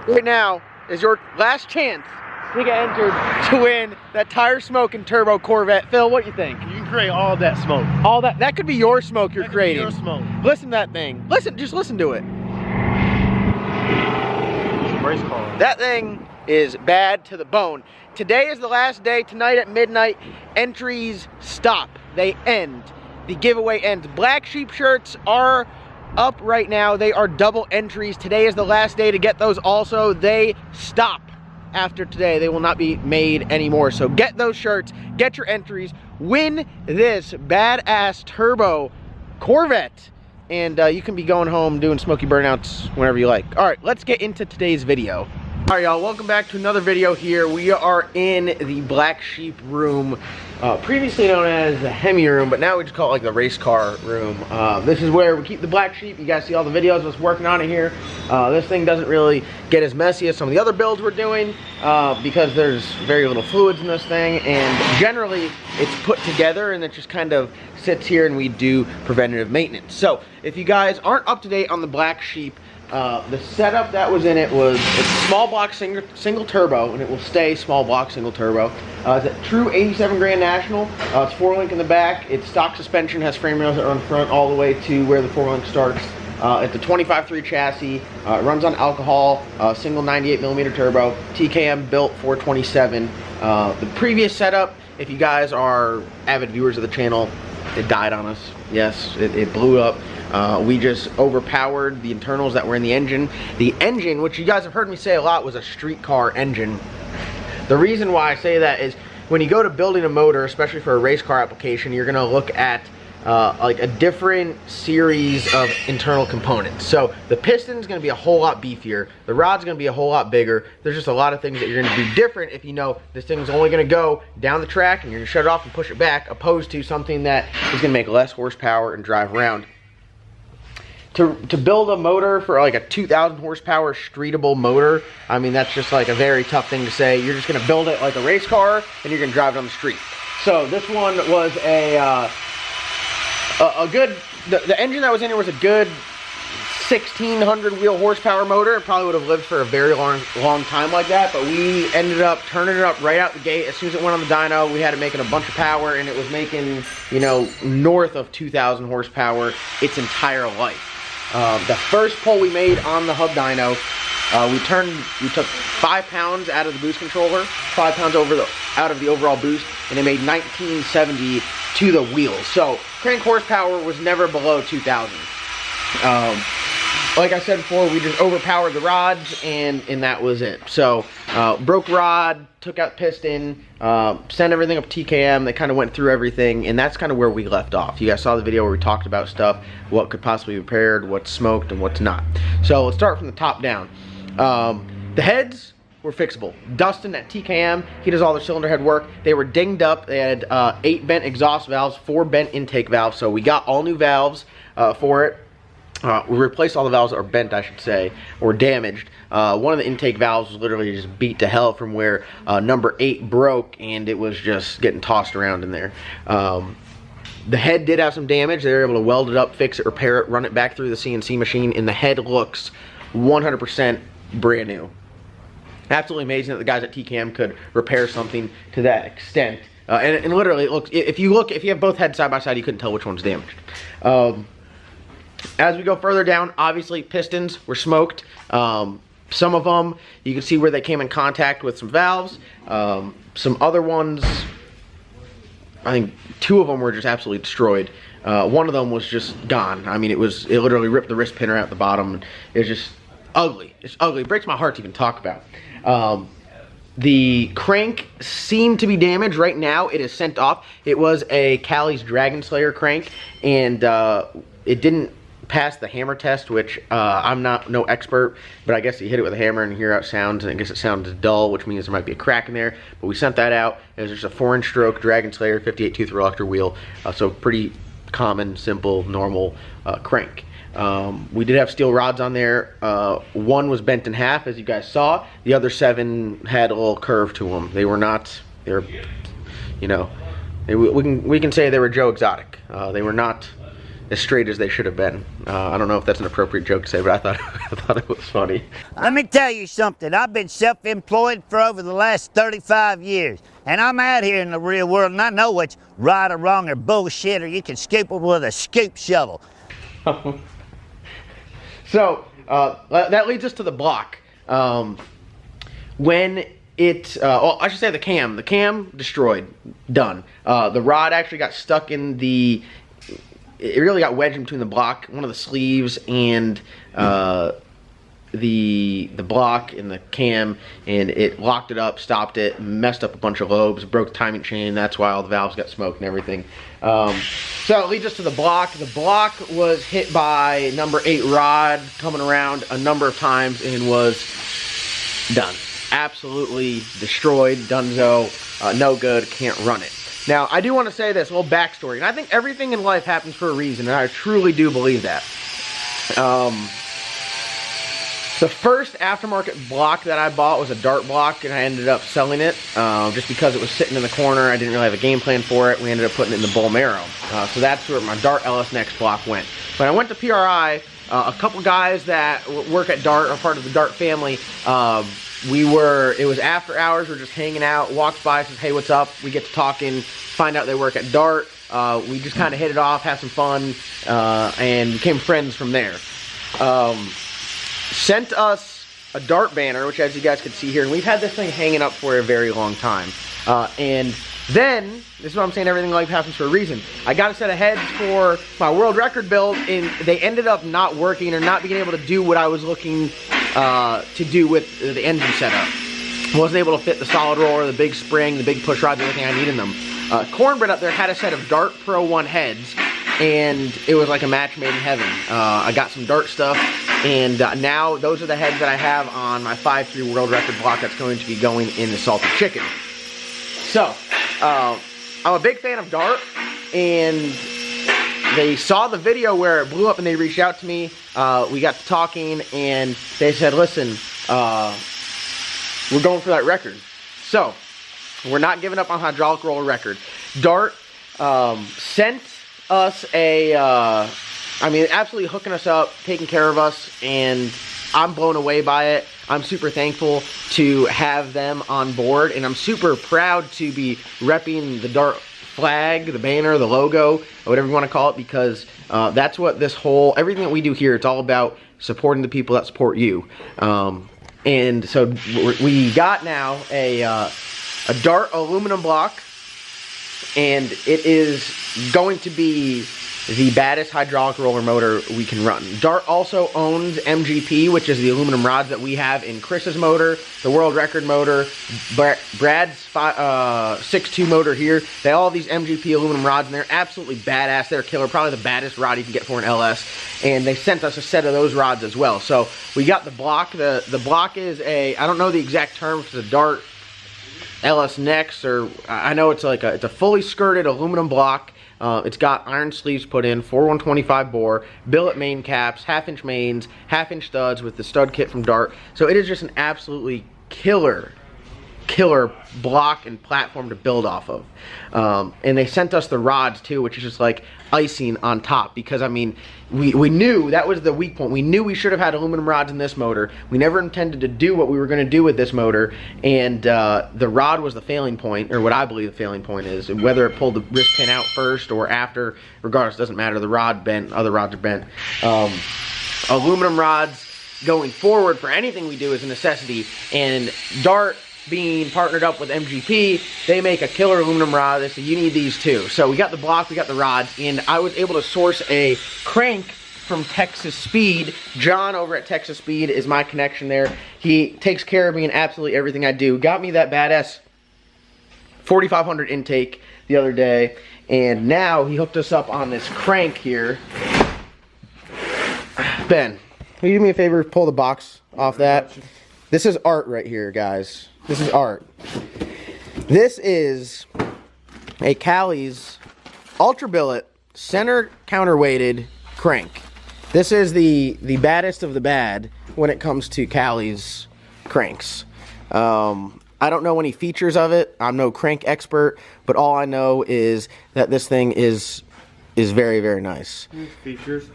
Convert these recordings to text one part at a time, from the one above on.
right now is your last chance to get entered to win that tire smoking turbo Corvette. Phil, what do you think? You can create all that smoke. All that could be your smoke you're creating. Your smoke. Listen to that thing. Just listen to it. Race car. That thing is bad to the bone. Today is the last day. Tonight at midnight, entries stop. They end. The giveaway ends. Black Sheep shirts are up right now. They are double entries. Today is the last day to get those also. They stop after today. They will not be made anymore. So get those shirts, get your entries, win this badass turbo Corvette, and you can be going home doing smoky burnouts whenever you like. All right, let's get into today's video. All right, y'all, welcome back to another video here. We are in the Black Sheep room, previously known as the Hemi room, but now we just call it like the race car room. This is where we keep the Black Sheep. You guys see all the videos of us working on it here. This thing doesn't really get as messy as some of the other builds we're doing because there's very little fluids in this thing, and generally it's put together and it just kind of sits here and we do preventative maintenance. So if you guys aren't up to date on the Black Sheep, the setup that was in it was a small block single turbo, and it will stay small block single turbo. It's a true 87 Grand National. It's 4-link in the back. Its stock suspension has frame rails that run front all the way to where the 4-link starts. It's a 25.3 chassis. It runs on alcohol, single 98mm turbo, TKM built 427. The previous setup, if you guys are avid viewers of the channel, it died on us. Yes, it blew up. We just overpowered the internals that were in the engine. The engine, which you guys have heard me say a lot, was a street car engine. The reason why I say that is when you go to building a motor, especially for a race car application, you're gonna look at like a different series of internal components. So the piston's gonna be a whole lot beefier. The rod's gonna be a whole lot bigger. There's just a lot of things that you're gonna do different if you know this thing's only gonna go down the track and you're gonna shut it off and push it back, opposed to something that is gonna make less horsepower and drive around. To build a motor for like a 2,000 horsepower streetable motor, I mean, that's just like a very tough thing to say. You're just gonna build it like a race car and you're gonna drive it on the street. So this one was a good, the engine that was in it was a good 1,600 wheel horsepower motor. It probably would have lived for a very long time like that, but we ended up turning it up right out the gate. As soon as it went on the dyno, we had it making a bunch of power, and it was making, you know, north of 2,000 horsepower its entire life. The first pull we made on the hub dyno, we took 5 pounds out of the boost controller, 5 pounds out of the overall boost, and it made 1970 to the wheels. So crank horsepower was never below 2,000. Like I said before, we just overpowered the rods, and that was it. So broke rod, took out piston, sent everything up TKM. They kind of went through everything, and that's kind of where we left off. You guys saw the video where we talked about stuff, what could possibly be repaired, what's smoked, and what's not. So let's start from the top down. The heads were fixable. Dustin at TKM, he does all the cylinder head work. They were dinged up. They had 8 bent exhaust valves, 4 bent intake valves, so we got all new valves for it. We replaced all the valves that are bent, I should say, or damaged. One of the intake valves was literally just beat to hell from where number 8 broke, and it was just getting tossed around in there. The head did have some damage. They were able to weld it up, fix it, repair it, run it back through the CNC machine, and the head looks 100% brand new. Absolutely amazing that the guys at TKM could repair something to that extent. And literally, it looks, if you have both heads side by side, you couldn't tell which one's damaged. As we go further down, obviously pistons were smoked. Some of them, you can see where they came in contact with some valves. Some other ones, I think 2 of them were just absolutely destroyed. One of them was just gone. I mean, it literally ripped the wrist pinner out the bottom. It was just ugly. It's ugly. It breaks my heart to even talk about. The crank seemed to be damaged. Right now, it is sent off. It was a Cali's Dragon Slayer crank, and it didn't pass the hammer test, which I'm no expert, but I guess you hit it with a hammer and hear how it sounds, and I guess it sounds dull, which means there might be a crack in there. But we sent that out. It was just a 4-inch stroke Dragon Slayer 58 tooth reluctor wheel, so pretty common, simple, normal crank. We did have steel rods on there. 1 was bent in half, as you guys saw. The other 7 had a little curve to them. They were, you know, we can say they were Joe Exotic. They were not as straight as they should have been. I don't know if that's an appropriate joke to say, but I thought it was funny. Let me tell you something. I've been self-employed for over the last 35 years, and I'm out here in the real world, and I know what's right or wrong or bullshit, or you can scoop it with a scoop shovel. So that leads us to the block. When well, I should say the cam destroyed, done. The rod actually got stuck in the, it really got wedged in between the block, one of the sleeves, and the block and the cam, and it locked it up, stopped it, messed up a bunch of lobes, broke the timing chain. That's why all the valves got smoked and everything. So it leads us to the block. The block was hit by number 8 rod coming around a number of times and was done. Absolutely destroyed, donezo, no good, can't run it. Now, I do want to say this, a little backstory, and I think everything in life happens for a reason, and I truly do believe that. The first aftermarket block that I bought was a Darttt block, and I ended up selling it just because it was sitting in the corner. I didn't really have a game plan for it. We ended up putting it in the bull marrow. So that's where my Darttt LS Next block went. When I went to PRI, a couple guys that work at Darttt are part of the Darttt family. It was after hours, we're just hanging out, walks by, says, hey, what's up? We get to talking, find out they work at Darttt. We just kind of hit it off, had some fun, and became friends from there. Sent us a Darttt banner, which as you guys can see here, and we've had this thing hanging up for a very long time. And then, this is what I'm saying, everything in life happens for a reason. I got a set of heads for my world record build, and they ended up not working or not being able to do what I was looking to do with the engine setup. Wasn't able to fit the solid roller, the big spring, the big push rods, everything I need in them. Cornbread up there had a set of Darttt Pro 1 heads, and it was like a match made in heaven. I got some Darttt stuff, and now those are the heads that I have on my 5.3 world record block that's going to be going in the salted chicken. So, I'm a big fan of Darttt, and they saw the video where it blew up and they reached out to me. We got to talking, and they said, listen, we're going for that record. So, we're not giving up on hydraulic roller record. Darttt sent us a, absolutely hooking us up, taking care of us, and I'm blown away by it. I'm super thankful to have them on board, and I'm super proud to be repping the Darttt flag, the banner, the logo, or whatever you want to call it, because that's what this whole, everything that we do here, it's all about supporting the people that support you. And so we got now a Darttt aluminum block, and it is going to be the baddest hydraulic roller motor we can run. Darttt also owns MGP, which is the aluminum rods that we have in Chris's motor, the world record motor, Brad's 6.2 motor here. They all have these MGP aluminum rods, and they're absolutely badass. They're killer, probably the baddest rod you can get for an LS. And they sent us a set of those rods as well. So we got the block. The block is a, I don't know the exact term, if it's a Darttt LS Next, or I know it's like it's a fully skirted aluminum block. It's got iron sleeves put in, 4125 bore, billet main caps, half-inch mains, half-inch studs with the stud kit from Darttt. So it is just an absolutely killer block and platform to build off of. And they sent us the rods too, which is just like icing on top, because I mean, we knew that was the weak point. We knew we should have had aluminum rods in this motor. We never intended to do what we were going to do with this motor, and the rod was the failing point, or what I believe the failing point is. Whether it pulled the wrist pin out first or after, regardless, doesn't matter. The rod bent, other rods are bent. Aluminum rods going forward for anything we do is a necessity, and Darttt, being partnered up with MGP, they make a killer aluminum rod. They said, you need these too. So we got the block, we got the rods, and I was able to source a crank from Texas Speed. John over at Texas Speed is my connection there. He takes care of me in absolutely everything I do. Got me that badass 4500 intake the other day, and now he hooked us up on this crank here. Ben, will you do me a favor, pull the box off that? This is art right here, guys. This is art. This is a Cali's Ultra Billet center counterweighted crank. This is the baddest of the bad when it comes to Cali's cranks. I don't know any features of it. I'm no crank expert, but all I know is that this thing is is very, very nice. Features.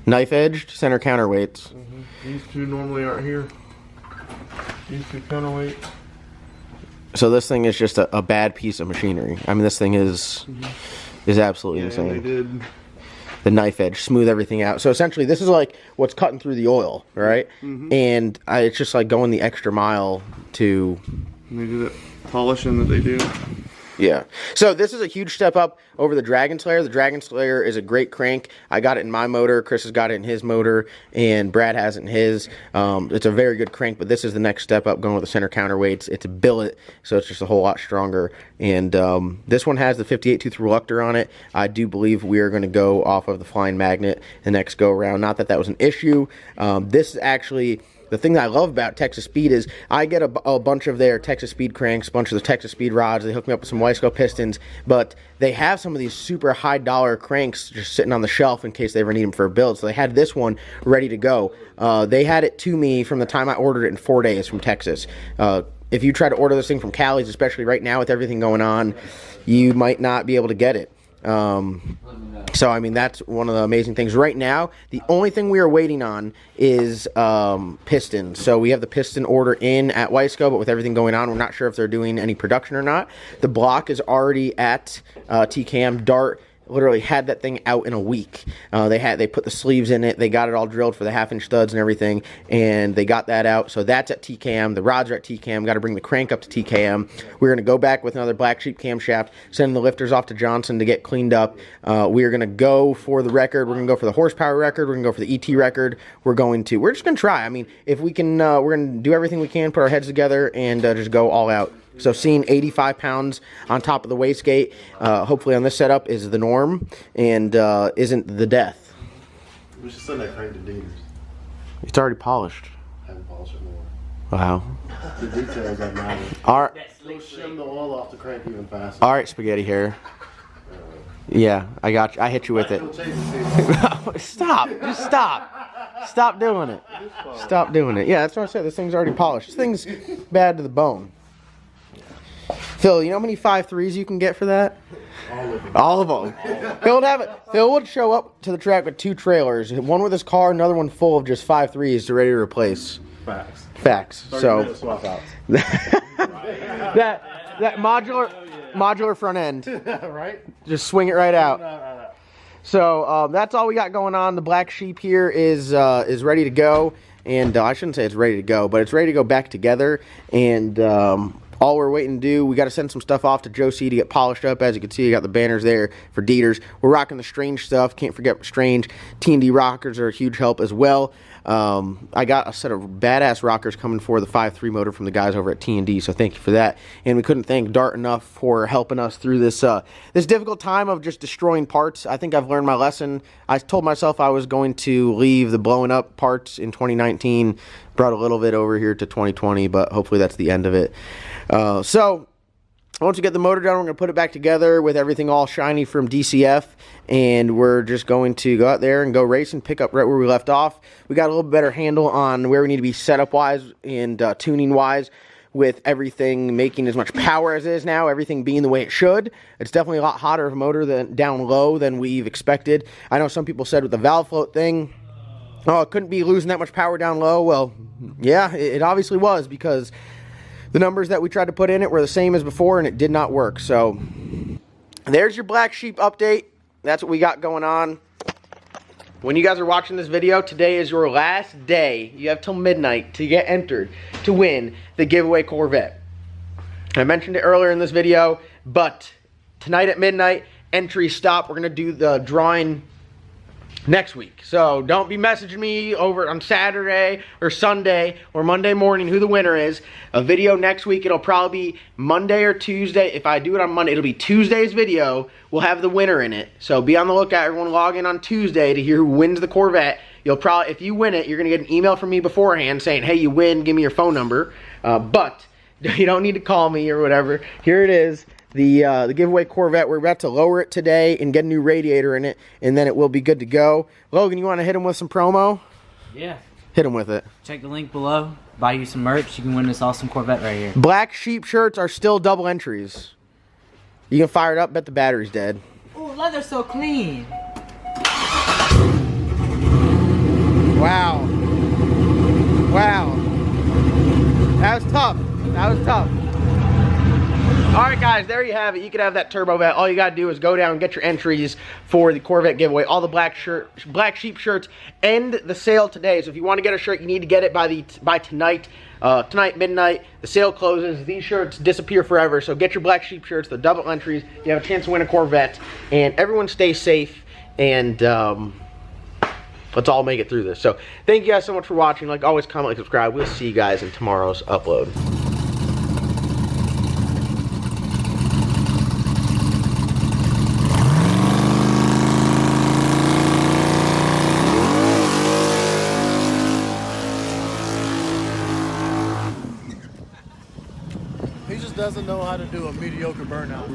Knife edged, center counterweights. These two normally aren't here. These two counterweights. So this thing is just a bad piece of machinery. I mean, this thing is absolutely insane. They did. The knife edge, smooth everything out. So essentially, this is like what's cutting through the oil, right? And it's just like going the extra mile to. And they do that polishing that they do. Yeah. So this is a huge step up over the Dragon Slayer. The Dragon Slayer is a great crank. I got it in my motor. Chris has got it in his motor, and Brad has it in his. It's a very good crank, but this is the next step up, going with the center counterweights. It's a billet, so it's just a whole lot stronger. And this one has the 58 tooth reluctor on it. I do believe we are going to go off of the Flying Magnet the next go around. Not that that was an issue. This is actually. The thing that I love about Texas Speed is I get a bunch of their Texas Speed cranks, a bunch of the Texas Speed rods. They hook me up with some Weisco pistons, but they have some of these super high dollar cranks just sitting on the shelf in case they ever need them for a build. So they had this one ready to go. They had it to me from the time I ordered it in 4 days from Texas. If you try to order this thing from Cali's, especially right now with everything going on, you might not be able to get it. So, I mean, that's one of the amazing things. Right now, the only thing we are waiting on is pistons. So we have the piston order in at Weisco, but with everything going on, we're not sure if they're doing any production or not. The block is already at TKM. Darttt literally had that thing out in a week. They put the sleeves in it. They got it all drilled for the 1/2 inch studs and everything, and they got that out. So that's at TKM. The rods are at TKM. Got to bring the crank up to TKM. We're going to go back with another Black Sheep camshaft, send the lifters off to Johnson to get cleaned up. We are going to go for the record. We're going to go for the horsepower record. We're going to go for the ET record. We're just going to try. I mean, if we can, we're going to do everything we can, put our heads together, and just go all out. So seeing 85 pounds on top of the wastegate, hopefully on this setup, is the norm and isn't the death. We should send that crank to Dean's. It's already polished. I haven't polished it more. Wow. The details that matter. All right. It'll shim the oil off the crank even faster. All right, spaghetti hair. Yeah, I got you. I hit you with it. Stop. Just stop. Stop doing it. Stop doing it. Yeah, that's what I said. This thing's already polished. This thing's bad to the bone. Phil, you know how many 5.3s you can get for that? All of them. Phil would show up to the track with 2 trailers, one with his car, another one full of just 5.3s to ready to replace. Facts. So swap outs. that modular front end, right? just swing it right out. So that's all we got going on. The Black Sheep here is ready to go, and I shouldn't say it's ready to go, but it's ready to go back together. And all we're waiting to do, we got to send some stuff off to Joe C to get polished up. As you can see, I got the banners there for Dieters. We're rocking the Strange stuff. Can't forget Strange. T&D rockers are a huge help as well. I got a set of badass rockers coming for the 5.3 motor from the guys over at T&D, so thank you for that. And we couldn't thank Darttt enough for helping us through this this difficult time of just destroying parts. I think I've learned my lesson. I told myself I was going to leave the blowing up parts in 2019. Brought a little bit over here to 2020, but hopefully that's the end of it. So once we get the motor done, we're going to put it back together with everything all shiny from DCF, and we're just going to go out there and go racing, pick up right where we left off. We got a little better handle on where we need to be setup-wise and tuning-wise, with everything making as much power as it is now, everything being the way it should. It's definitely a lot hotter of a motor than down low than we've expected. I know some people said with the valve float thing, oh, it couldn't be losing that much power down low. Well, yeah, it obviously was, because the numbers that we tried to put in it were the same as before, and it did not work. So there's your Black Sheep update. That's what we got going on. When you guys are watching this video, today is your last day. You have till midnight to get entered to win the giveaway Corvette. I mentioned it earlier in this video, but tonight at midnight, entries stop. We're going to do the drawing next week. So don't be messaging me over on Saturday or Sunday or Monday morning who the winner is. A video next week. It'll probably be Monday or Tuesday. If I do it on Monday, it'll be Tuesday's video. We'll have the winner in it. So be on the lookout. Everyone log in on Tuesday to hear who wins the Corvette. You'll probably, if you win it, you're going to get an email from me beforehand saying, hey, you win, give me your phone number. But you don't need to call me or whatever. Here it is. The giveaway Corvette. We're about to lower it today and get a new radiator in it, and then it will be good to go. Logan, you want to hit him with some promo? Yeah. Hit him with it. Check the link below. Buy you some merch. You can win this awesome Corvette right here. Black Sheep shirts are still double entries. You can fire it up, bet the battery's dead. Oh, leather's so clean. Wow. Wow. That was tough. That was tough. All right, guys, there you have it. You can have that turbo vet. All you got to do is go down and get your entries for the Corvette giveaway. All the black sheep shirts end the sale today. So if you want to get a shirt, you need to get it by tonight. Tonight, midnight, the sale closes. These shirts disappear forever. So get your black sheep shirts, the double entries. You have a chance to win a Corvette. And everyone stay safe. And let's all make it through this. So thank you guys so much for watching. Like always, comment, like, subscribe. We'll see you guys in tomorrow's upload. He just doesn't know how to do a mediocre burnout.